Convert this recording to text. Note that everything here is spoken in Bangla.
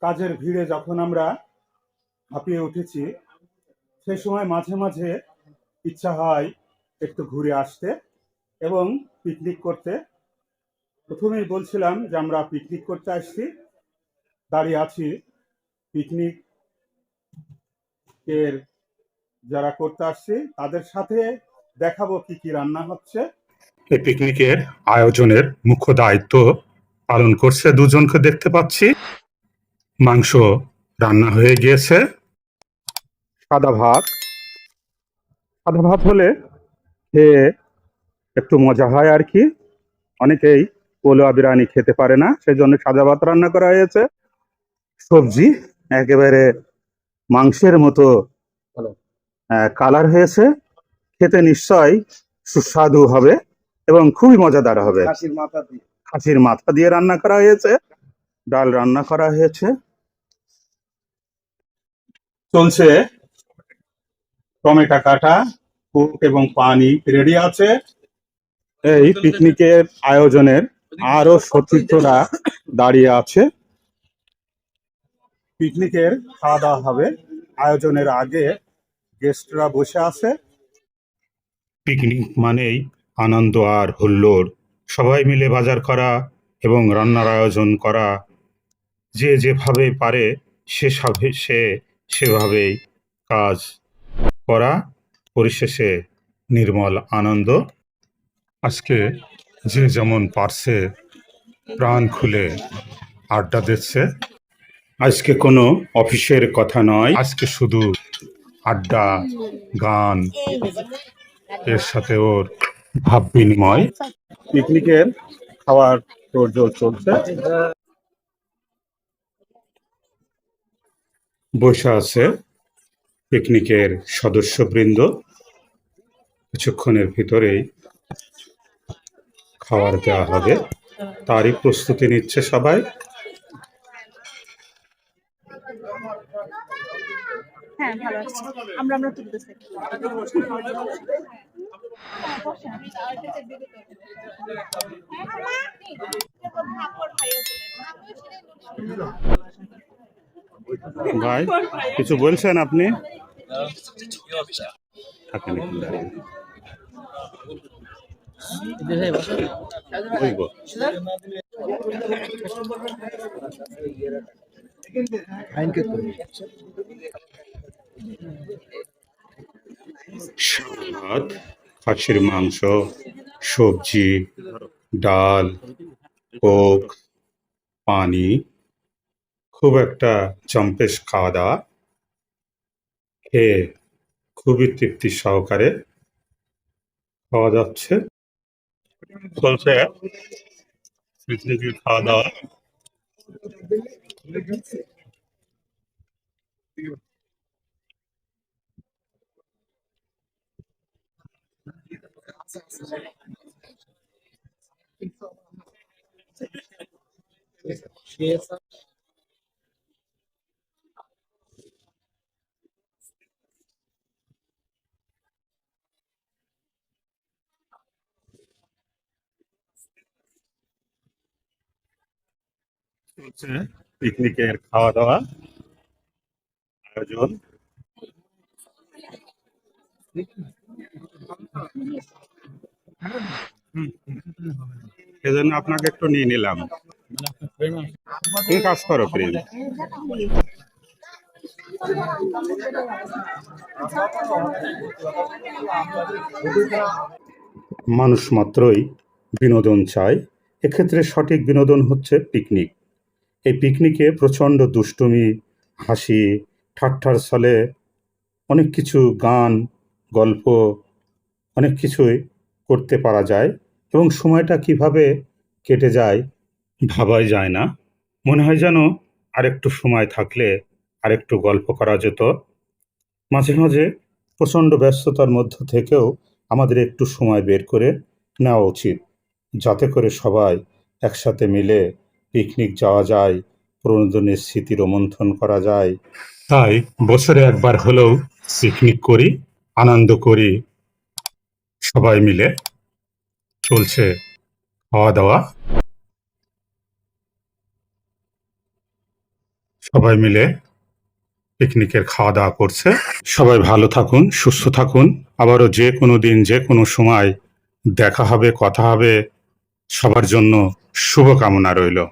কাজের ভিড়ে যখন আমরা হাঁপিয়ে উঠেছি, সেই সময় মাঝে মাঝে ইচ্ছা হয় একটু ঘুরে আসতে এবং পিকনিক করতে। প্রথমেই বলছিলাম যে আমরা পিকনিক করতে আসছি, দাঁড়িয়ে আছি পিকনিক এর যারা করতে আসছি তাদের সাথে দেখাবো কি কি রান্না হচ্ছে। এই পিকনিকের আয়োজনের মুখ্য দায়িত্ব পালন করছে দুজনকে দেখতে পাচ্ছি। মাংস রান্না হয়ে গিয়েছে। সাদা ভাত, সাদা ভাত হলে খেয়ে একটু মজা হয় আর কি। অনেকেই পোলোয়া বিরিয়ানি খেতে পারে না, সেজন্য সাদা ভাত রান্না করা হয়েছে। সবজি একেবারে মাংসের মতো কালার হয়েছে, খেতে নিশ্চয় সুস্বাদু হবে এবং খুবই মজাদার হবে। খাসির মাথা দিয়ে রান্না করা হয়েছে, ডাল রান্না করা হয়েছে, চলছে টমেটো কাটা, কোক এবং পানি রেডি আছে। এই পিকনিকের আয়োজনের আরো সতীর্থরা দাঁড়িয়ে আছে। পিকনিকের খাওয়া দাওয়া হবে, আয়োজনের আগে গেস্টরা বসে আছে। পিকনিক মানেই আনন্দ আর হুল্লোড়, সবাই মিলে বাজার করা এবং রান্নার আয়োজন করা। যে যেভাবে পারে সে সেভাবেই কাজ করা, পরিশেষে নির্মল আনন্দ। আজকে যে যেমন পারছে প্রাণ খুলে আড্ডা দিচ্ছে। আজকে কোনো অফিসের কথা নয়, আজকে শুধু আড্ডা, গান, এর সাথে ওর ভাব বিনিময়। পিকনিকের খাওয়ার তোড়জোড় চলছে। বসে আছে পিকনিকের সদস্যবৃন্দ, কিছুক্ষণের ভিতরেই খাবার দেওয়া হবে, তারই প্রস্তুতি নিচ্ছে সবাই। হ্যাঁ ভালো আছে, আমরা তুলতেছি। ভাই কিছু বলছেন আপনি? থাকেন একটু দাঁড়িয়ে। বলবো। সালাদ, খাসির মাংস, সবজি, ডাল, কোক, পানি, খুব একটা জম্পেশ খাওয়া দাওয়া। খেয়ে খুবই তৃপ্তি সহকারে খাওয়া যাচ্ছে। চলছে পিকনিকের খাওয়া দাওয়া। চলছে পিকনিকের খাওয়া দাওয়া আয়োজন। সেজন্য আপনাকে একটু নিয়ে নিলাম। তুমি কাজ করো প্লিজ। মানুষ মাত্রই বিনোদন চায়, এক্ষেত্রে সঠিক বিনোদন হচ্ছে পিকনিক। এই পিকনিকে প্রচণ্ড দুষ্টুমি, হাসি, ঠাট্টার ছলে অনেক কিছু গান, গল্প, অনেক কিছুই করতে পারা যায় এবং সময়টা কিভাবে কেটে যায় ভাবাই যায় না। মনে হয় যেন আরেকটু সময় থাকলে আরেকটু গল্প করা যেত। মাঝে মাঝে প্রচণ্ড ব্যস্ততার মধ্য থেকেও আমাদের একটু সময় বের করে নেওয়া উচিত, যাতে করে সবাই একসাথে মিলে পিকনিক যাওয়া যায়, পুরনো দিনের স্মৃতি রোমন্থন করা যায়। তাই বছরে একবার হলেও পিকনিক করি, আনন্দ করি সবাই মিলে। চলছে খাওয়া দাওয়া। সবাই মিলে পিকনিকের খাওয়া দাওয়া করছে। সবাই ভালো থাকুন, সুস্থ থাকুন। আবারও যে কোনো দিন যে কোনো সময় দেখা হবে, কথা হবে। সবার জন্য শুভকামনা রইল।